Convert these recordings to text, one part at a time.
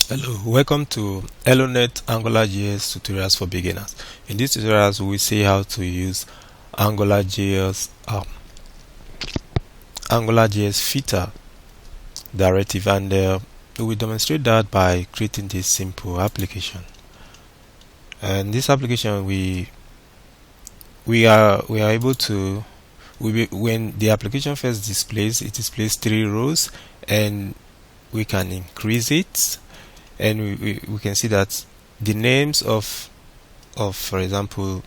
Hello, welcome to Eloneth AngularJS Tutorials for beginners. In this tutorials, we will see how to use AngularJS feature directive, and we will demonstrate that by creating this simple application. And this application, we are able to when the application first displays, it displays 3 rows, and we can increase it. And we can see that the names of for example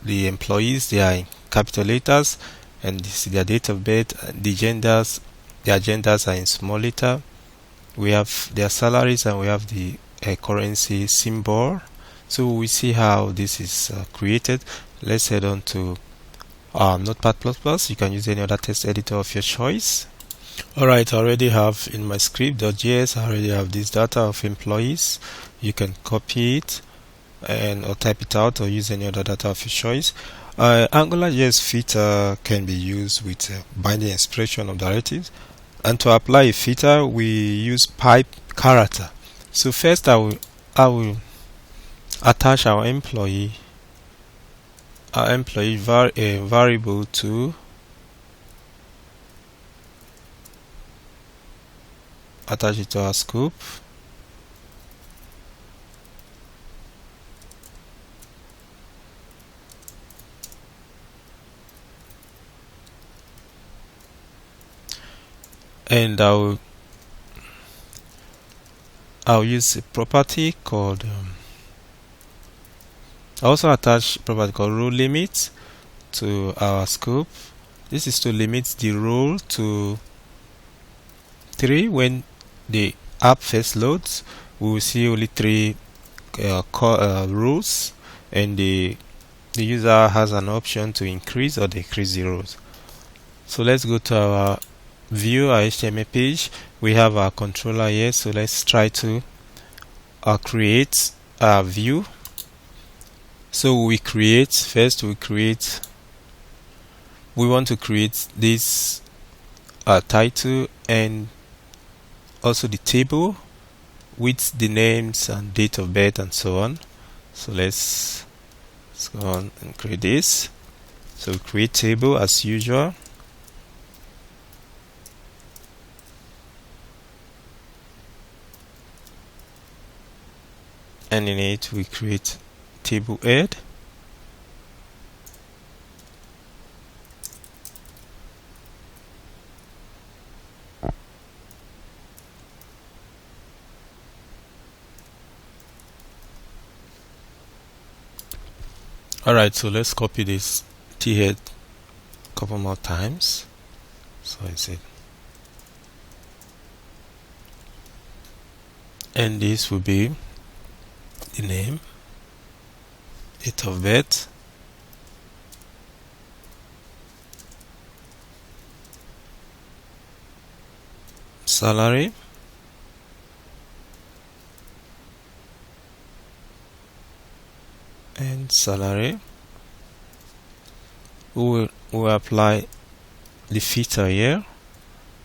the employees, they are in capital letters, and this is their date of birth. Their genders are in small letter. We have their salaries, and we have the currency symbol. So we see how this is created. Let's head on to Notepad++. You can use any other text editor of your choice. Alright, I already have in my script.js, I already have this data of employees. You can copy it or type it out, or use any other data of your choice. AngularJS feature can be used with binding expression of directives, and to apply a feature we use pipe character. So first I will attach our employee variable to attach it to our scope. And I'll use a property called I also attach a property called row limit to our scope. This is to limit the row to 3. When the app first loads, we will see only 3 rows, and the user has an option to increase or decrease the rows. So let's go to our view, our HTML page. We have our controller here, so let's try to create a view. So we want to create this title, and also the table with the names and date of birth and so on. So let's go on and create this. So create table as usual. And in it we create table head. Alright, so let's copy this T head a couple more times. So I said, and this will be the name, date of birth, salary, and salary. We will apply the feature here.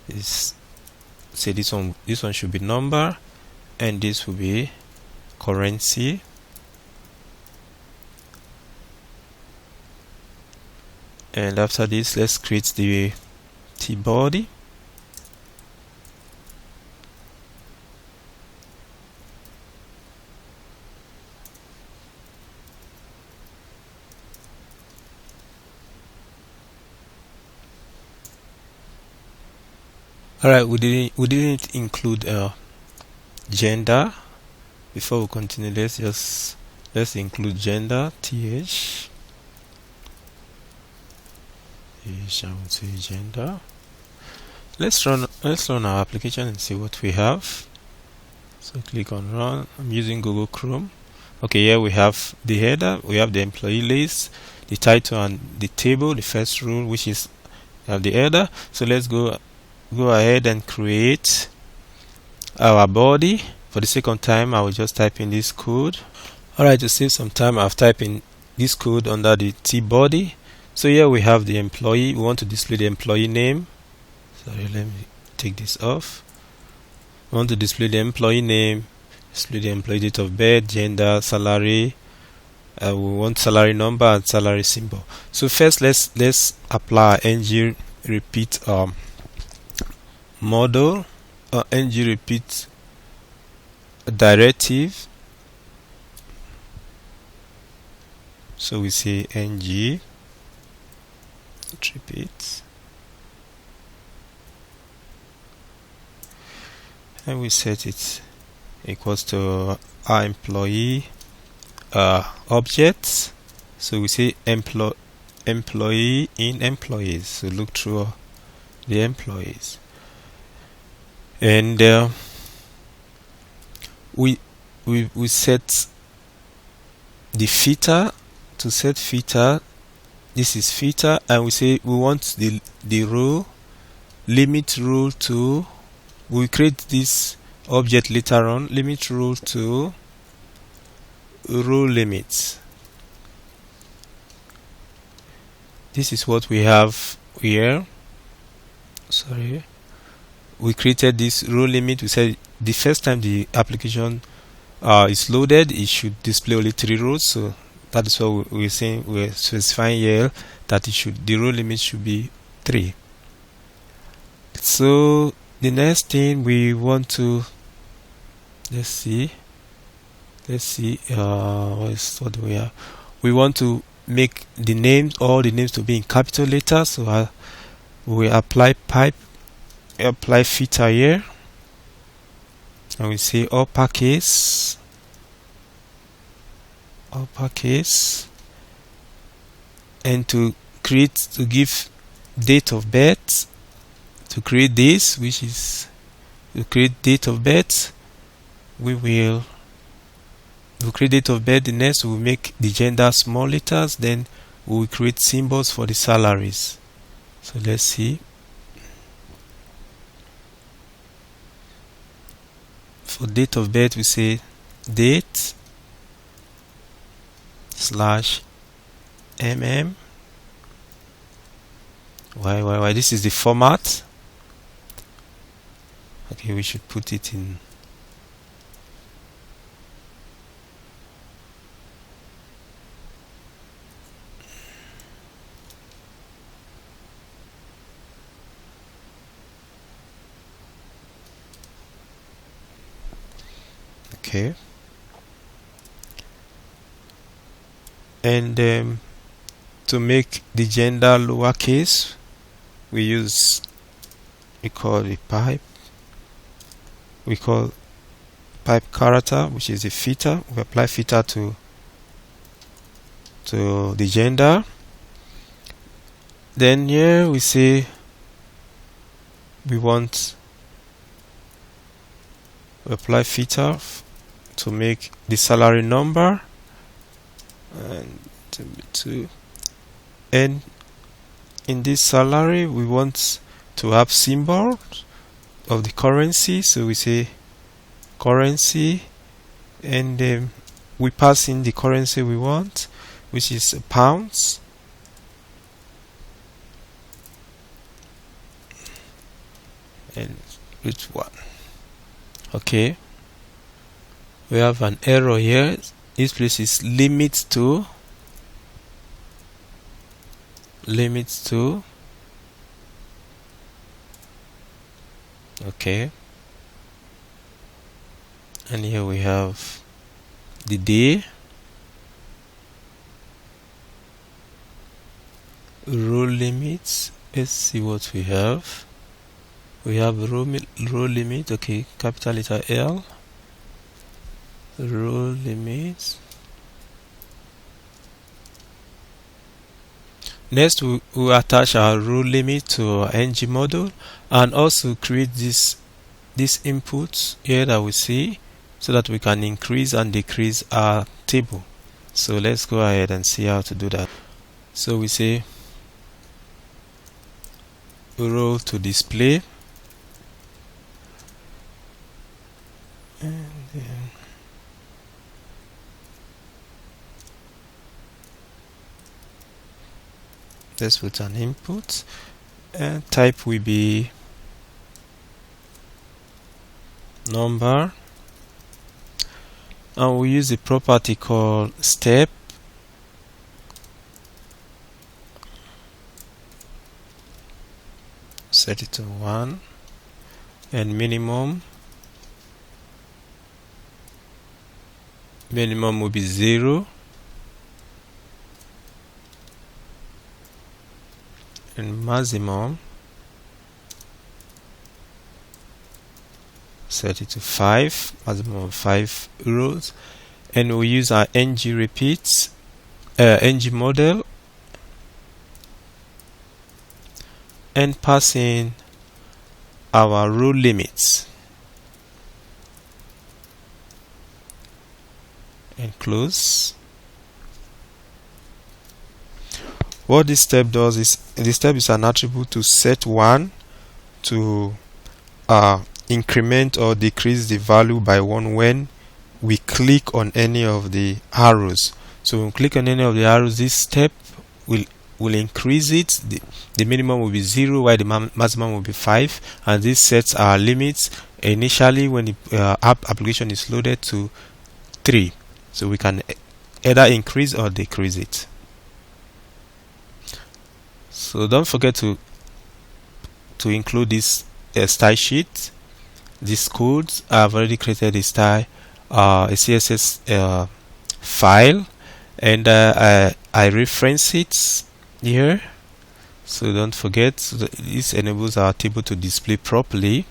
Say this one should be number, and this will be currency. And after this, let's create the T-body. Alright, we didn't include gender. Before we continue, let's include gender. th. I would say gender. Let's run our application and see what we have. So click on run. I'm using Google Chrome. Okay, here we have the header, we have the employee list, the title, and the table, the first rule, which is the header. So let's go ahead and create our body. For the second time, I will just type in this code. Alright, to save some time, I've typed in this code under the T-body. So here we have the employee. We want to display the employee name. Sorry, let me take this off. We want to display the employee name, Display the employee date of birth, gender, salary. We want salary number and salary symbol. So first let's apply ng repeat model, ng repeat directive. So we say ng repeat, and we set it equals to our employee objects. So we say employee in employees. So look through the employees, and we set the filter. To set filter, this is filter, and we say we want the rule limit rule to. We create this object later on. Limit rule to rule limits. This is what we have here. Sorry, we created this rule limit. We said the first time the application is loaded, it should display only 3 rows. So that is what we're saying. We're specifying here that the rule limit should be 3. So the next thing we want to, let's see what do we have. We want to make the names, all the names, to be in capital letters. So we apply filter here, and we say uppercase, and to give date of birth. To create this, which is to create date of birth, we will create date of birth. The next, we will make the gender small letters. Then we will create symbols for the salaries. So let's see. For date of birth, we say date /mm. Why? This is the format. Okay, we should put it in. Okay. And to make the gender lowercase, we call pipe character, which is a filter. We apply filter to the gender. Then here we say we apply filter to make the salary number, and 2. And in this salary, we want to have symbols of the currency. So we say currency, and we pass in the currency we want, which is pounds. And which one? Okay, we have an error here. This place is limit to. Okay, and here we have the day, rule limits. Let's see what we have. We have rule limit. Okay, capital letter L, rule limits. Next, we attach our rule limit to our ng module, and also create this inputs here that we see, so that we can increase and decrease our table. So let's go ahead and see how to do that. So we say row to display, and then let's put an input, and type will be number, and we use a property called step. Set it to 1, and minimum will be 0, and maximum set it to 5, maximum of 5 rows, and we use our ng repeats, ng model, and pass in our row limits, and close. What this step does is, this step is an attribute to set 1 to increment or decrease the value by 1 when we click on any of the arrows. So when we click on any of the arrows, this step will increase it. The minimum will be 0 while the maximum will be 5, and this sets our limits initially when the application is loaded to 3, so we can either increase or decrease it. So don't forget to include this style sheet. These codes, I've already created a style, a CSS file, and I reference it here. So don't forget, this enables our table to display properly.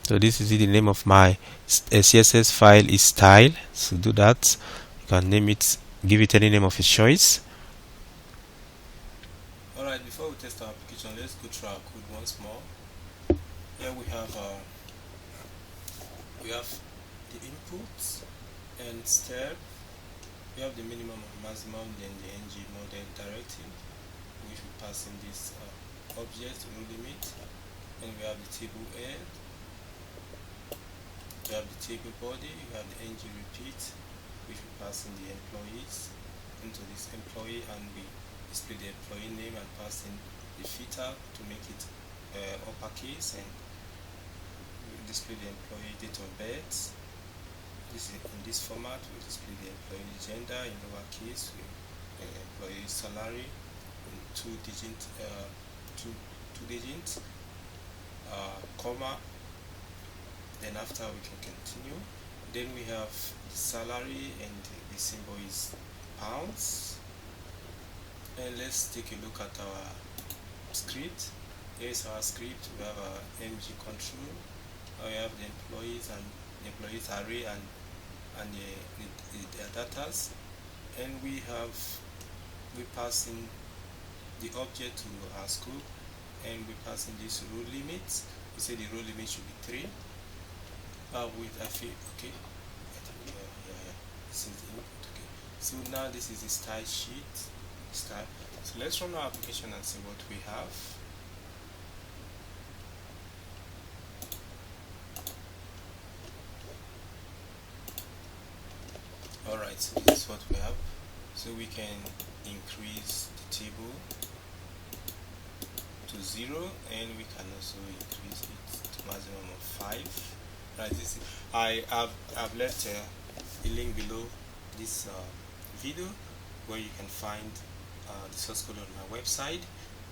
So this is the name of my CSS file is style. So do that. You can name it, give it any name of your choice. Alright, before we test our application, let's go through our code once more. Here we have the inputs and step. We have the minimum and maximum, then the ng model directive, which we pass in this object row limit, and we have the table head, we have the table body, we have the ng repeat, which we pass in the employees into this employee, and we display the employee name and pass in the filter to make it uppercase, and we display the employee date of birth. This is in this format. We display the employee gender in lowercase, employee salary in two digits, comma. Then after we can continue. Then we have the salary, and the symbol is pounds. And let's take a look at our script. Here is our script. We have our mg control. We have the employees and the employees array and their datas, and we pass in the object to our scope, and we pass in this row limit. We say the row limit should be 3. With I feel okay. This is the input. Okay. So now this is the style sheet. Style. So let's run our application and see what we have. Alright, so this is what we have. So we can increase the table to 0, and we can also increase it to maximum of 5. Right, this is, I've left a link below this video where you can find the source code on my website,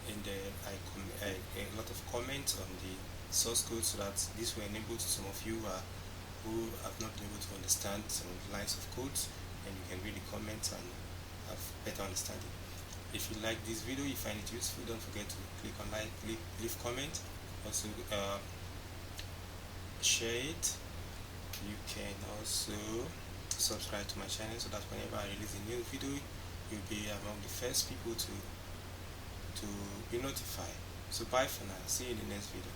and a lot of comments on the source code, so that this will enable some of you who have not been able to understand some lines of codes, and you can read the comments and have better understanding. If you like this video, you find it useful, don't forget to click on like, leave comment, also share it. You can also subscribe to my channel, so that whenever I release a new video, you'll be among the first people to be notified. So bye for now, see you in the next video.